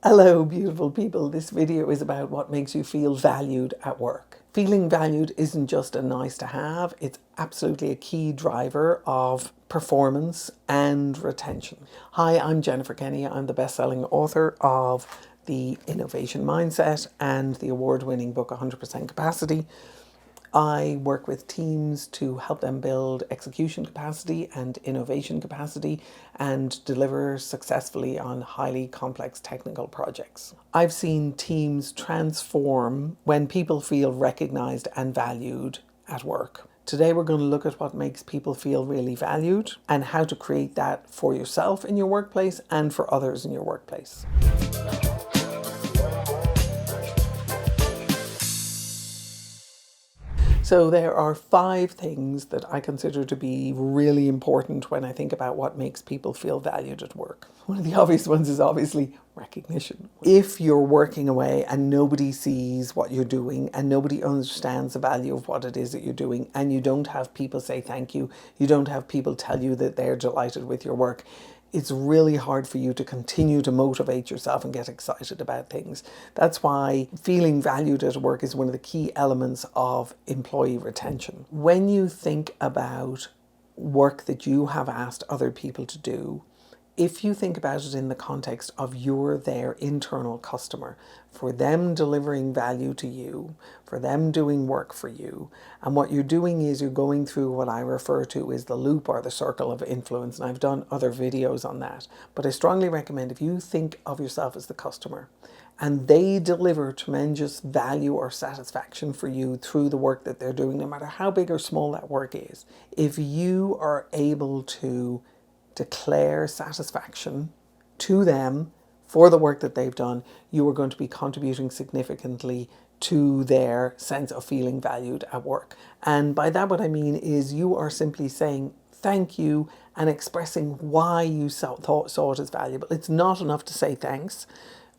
Hello, beautiful people. This video is about what makes you feel valued at work. Feeling valued isn't just a nice to have, it's absolutely a key driver of performance and retention. Hi, I'm Jennifer Kenny. I'm the best-selling author of The Innovation Mindset and the award-winning book 100% Capacity. I work with teams to help them build execution capacity and innovation capacity and deliver successfully on highly complex technical projects. I've seen teams transform when people feel recognized and valued at work. Today we're going to look at what makes people feel really valued and how to create that for yourself in your workplace and for others in your workplace. So there are 5 things that I consider to be really important when I think about what makes people feel valued at work. One of the obvious ones is obviously recognition. If you're working away and nobody sees what you're doing and nobody understands the value of what it is that you're doing, and you don't have people say thank you, you don't have people tell you that they're delighted with your work, it's really hard for you to continue to motivate yourself and get excited about things. That's why feeling valued at work is one of the key elements of employee retention. When you think about work that you have asked other people to do, if you think about it in the context of you're their internal customer, for them delivering value to you, for them doing work for you, and what you're doing is you're going through what I refer to as the loop or the circle of influence, and I've done other videos on that. But I strongly recommend if you think of yourself as the customer and they deliver tremendous value or satisfaction for you through the work that they're doing, no matter how big or small that work is, if you are able to declare satisfaction to them for the work that they've done, you are going to be contributing significantly to their sense of feeling valued at work. And by that, what I mean is you are simply saying thank you and expressing why you saw it as valuable. It's not enough to say thanks.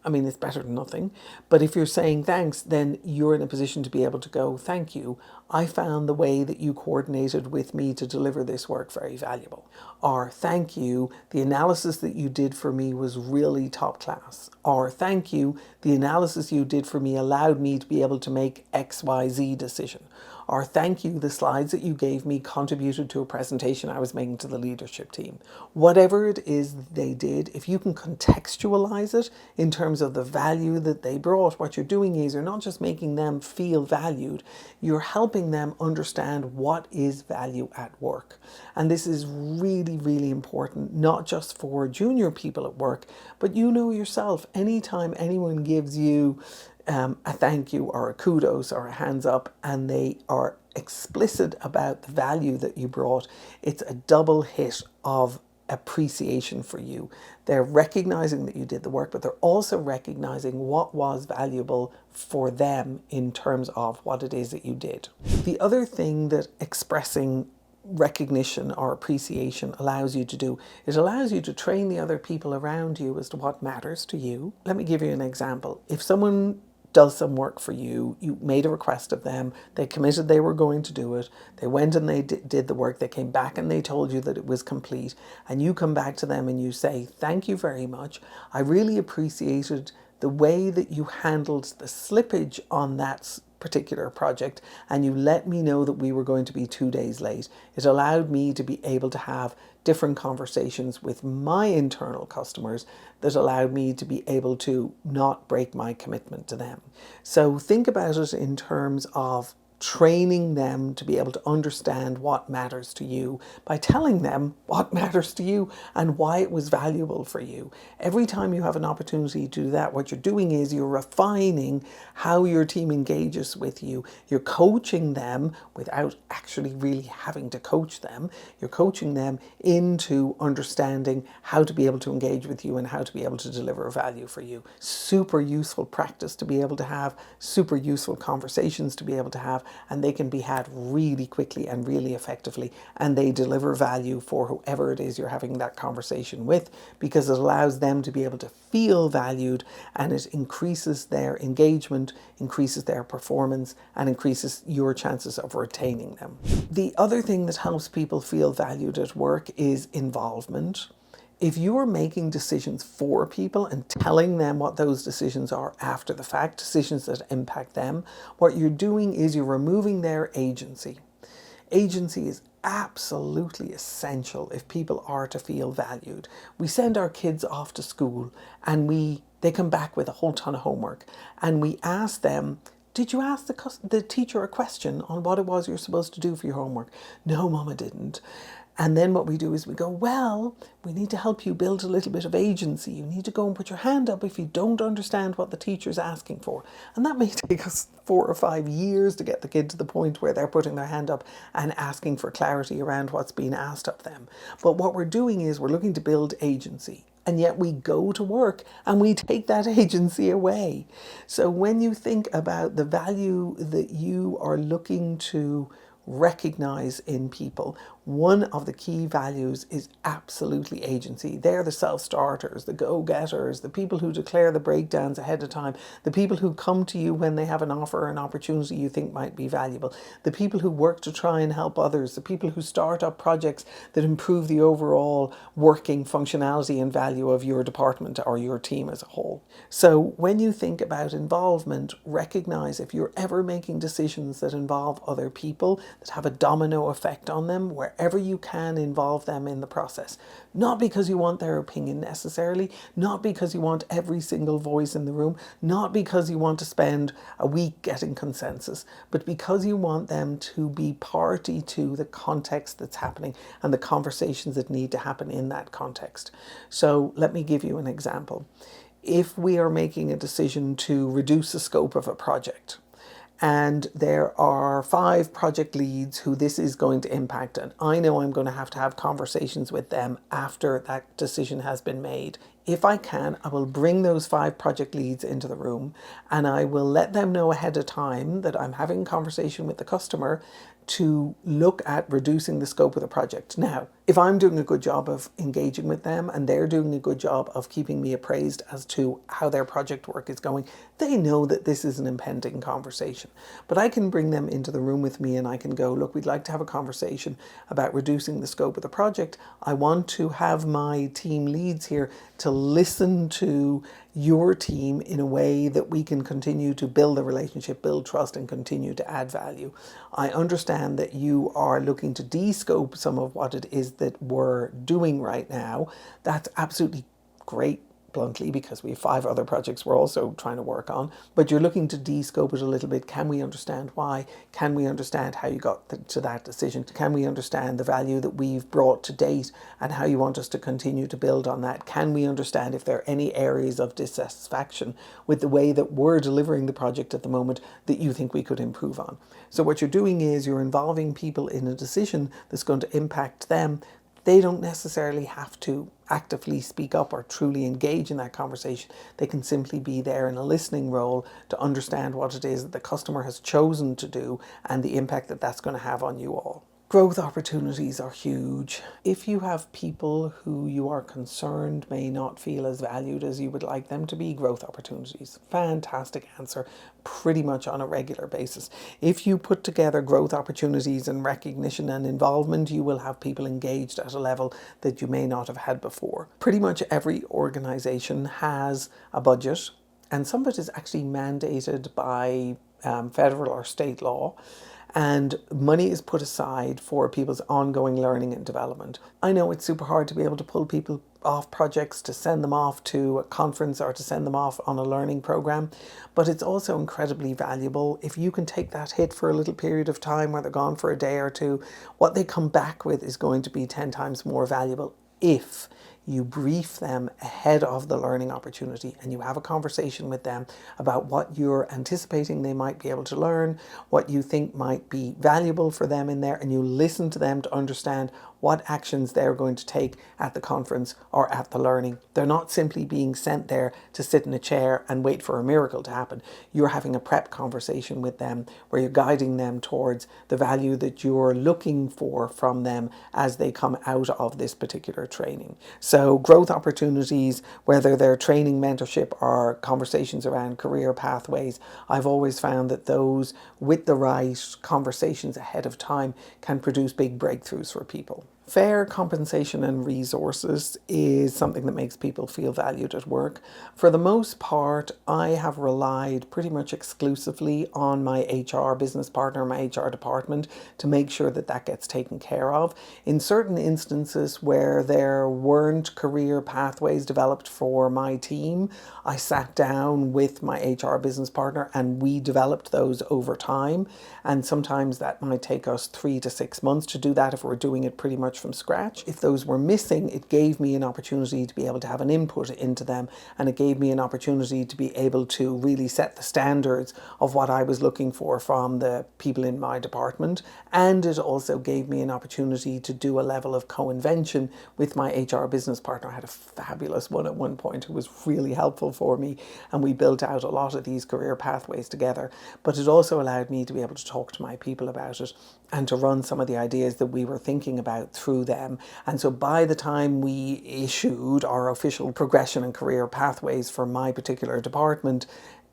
I mean, it's better than nothing. But if you're saying thanks, then you're in a position to be able to go, thank you. I found the way that you coordinated with me to deliver this work very valuable. Or thank you, the analysis that you did for me was really top class. Or thank you, the analysis you did for me allowed me to be able to make XYZ decision. Or thank you, the slides that you gave me contributed to a presentation I was making to the leadership team. Whatever it is that they did, if you can contextualize it in terms of the value that they brought, what you're doing is you're not just making them feel valued, you're helping them understand what is value at work. And this is really, really important, not just for junior people at work, but you know yourself, anytime anyone gives you a thank you or a kudos or a hands up and they are explicit about the value that you brought, it's a double hit of appreciation for you. They're recognizing that you did the work, but they're also recognizing what was valuable for them in terms of what it is that you did. The other thing that expressing recognition or appreciation allows you to do, it allows you to train the other people around you as to what matters to you. Let me give you an example. If someone does some work for you, you made a request of them, they committed they were going to do it, they went and they did the work, they came back and they told you that it was complete, and you come back to them and you say, thank you very much, I really appreciated the way that you handled the slippage on that particular project, and you let me know that we were going to be 2 days late. It allowed me to be able to have different conversations with my internal customers that allowed me to be able to not break my commitment to them. So think about it in terms of training them to be able to understand what matters to you by telling them what matters to you and why it was valuable for you. Every time you have an opportunity to do that, what you're doing is you're refining how your team engages with you. You're coaching them without actually really having to coach them. You're coaching them into understanding how to be able to engage with you and how to be able to deliver value for you. Super useful practice to be able to have, super useful conversations to be able to have, and they can be had really quickly and really effectively, and they deliver value for whoever it is you're having that conversation with, because it allows them to be able to feel valued, and it increases their engagement, increases their performance, and increases your chances of retaining them. The other thing that helps people feel valued at work is involvement. If you are making decisions for people and telling them what those decisions are after the fact, decisions that impact them, what you're doing is you're removing their agency. Agency is absolutely essential if people are to feel valued. We send our kids off to school and they come back with a whole ton of homework, and we ask them, did you ask the teacher a question on what it was you're supposed to do for your homework? No, Mama didn't. And then what we do is we go, well, we need to help you build a little bit of agency. You need to go and put your hand up if you don't understand what the teacher's asking for. And that may take us 4 or 5 years to get the kid to the point where they're putting their hand up and asking for clarity around what's being asked of them. But what we're doing is we're looking to build agency. And yet we go to work and we take that agency away. So when you think about the value that you are looking to recognize in people, one of the key values is absolutely agency. They're the self-starters, the go-getters, the people who declare the breakdowns ahead of time, the people who come to you when they have an offer or an opportunity you think might be valuable, the people who work to try and help others, the people who start up projects that improve the overall working functionality and value of your department or your team as a whole. So when you think about involvement, recognize if you're ever making decisions that involve other people, that have a domino effect on them, wherever you can involve them in the process. Not because you want their opinion necessarily, not because you want every single voice in the room, not because you want to spend a week getting consensus, but because you want them to be party to the context that's happening and the conversations that need to happen in that context. So let me give you an example. If we are making a decision to reduce the scope of a project, and there are 5 project leads who this is going to impact, and I know I'm going to have conversations with them after that decision has been made. If I can, I will bring those 5 project leads into the room and I will let them know ahead of time that I'm having a conversation with the customer to look at reducing the scope of the project. Now, if I'm doing a good job of engaging with them and they're doing a good job of keeping me appraised as to how their project work is going, they know that this is an impending conversation. But I can bring them into the room with me and I can go, look, we'd like to have a conversation about reducing the scope of the project. I want to have my team leads here to listen to your team in a way that we can continue to build a relationship, build trust, and continue to add value. I understand that you are looking to de-scope some of what it is that we're doing right now. That's absolutely great, bluntly, because we have 5 other projects we're also trying to work on, but you're looking to de-scope it a little bit. Can we understand why? Can we understand how you got to that decision? Can we understand the value that we've brought to date and how you want us to continue to build on that? Can we understand if there are any areas of dissatisfaction with the way that we're delivering the project at the moment that you think we could improve on? So what you're doing is you're involving people in a decision that's going to impact them. They don't necessarily have to actively speak up or truly engage in that conversation. They can simply be there in a listening role to understand what it is that the customer has chosen to do and the impact that that's going to have on you all. Growth opportunities are huge. If you have people who you are concerned may not feel as valued as you would like them to be, growth opportunities. Fantastic answer, pretty much on a regular basis. If you put together growth opportunities and recognition and involvement, you will have people engaged at a level that you may not have had before. Pretty much every organization has a budget, and some of it is actually mandated by federal or state law. And money is put aside for people's ongoing learning and development. I know it's super hard to be able to pull people off projects, to send them off to a conference or to send them off on a learning program, but it's also incredibly valuable. If you can take that hit for a little period of time where they're gone for a day or two, what they come back with is going to be 10 times more valuable if you brief them ahead of the learning opportunity and you have a conversation with them about what you're anticipating they might be able to learn, what you think might be valuable for them in there, and you listen to them to understand what actions they're going to take at the conference or at the learning. They're not simply being sent there to sit in a chair and wait for a miracle to happen. You're having a prep conversation with them where you're guiding them towards the value that you're looking for from them as they come out of this particular training. So growth opportunities, whether they're training, mentorship, or conversations around career pathways, I've always found that those with the right conversations ahead of time can produce big breakthroughs for people. Fair compensation and resources is something that makes people feel valued at work. For the most part, I have relied pretty much exclusively on my HR business partner, my HR department, to make sure that that gets taken care of. In certain instances where there weren't career pathways developed for my team, I sat down with my HR business partner and we developed those over time. And sometimes that might take us 3 to 6 months to do that if we're doing it pretty much from scratch. If those were missing, it gave me an opportunity to be able to have an input into them, and it gave me an opportunity to be able to really set the standards of what I was looking for from the people in my department. And it also gave me an opportunity to do a level of co-invention with my HR business partner. I had a fabulous one at one point who was really helpful for me, and we built out a lot of these career pathways together. But it also allowed me to be able to talk to my people about it and to run some of the ideas that we were thinking about through them. And so by the time we issued our official progression and career pathways for my particular department,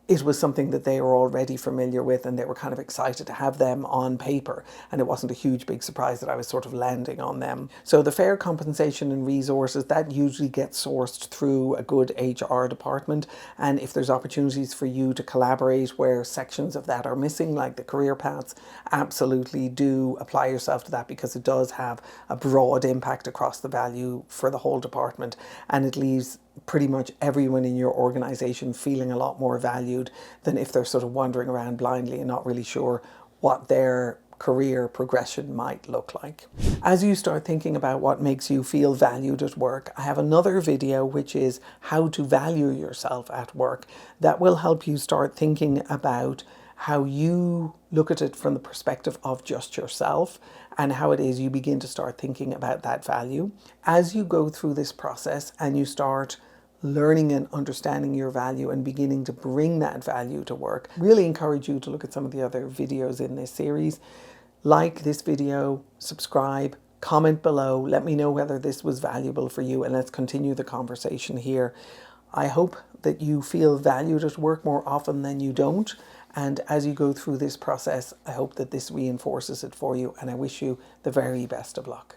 it was something that they were already familiar with, and they were kind of excited to have them on paper, and it wasn't a huge big surprise that I was sort of landing on them. So the fair compensation and resources, that usually gets sourced through a good HR department, and if there's opportunities for you to collaborate where sections of that are missing, like the career paths, absolutely do apply yourself to that, because it does have a broad impact across the value for the whole department, and it leaves pretty much everyone in your organization feeling a lot more valued than if they're sort of wandering around blindly and not really sure what their career progression might look like. As you start thinking about what makes you feel valued at work, I have another video which is how to value yourself at work that will help you start thinking about how you look at it from the perspective of just yourself, and how it is you begin to start thinking about that value. As you go through this process and you start learning and understanding your value and beginning to bring that value to work, really encourage you to look at some of the other videos in this series. Like this video, subscribe, comment below, let me know whether this was valuable for you, and let's continue the conversation here. I hope that you feel valued at work more often than you don't. And as you go through this process, I hope that this reinforces it for you, and I wish you the very best of luck.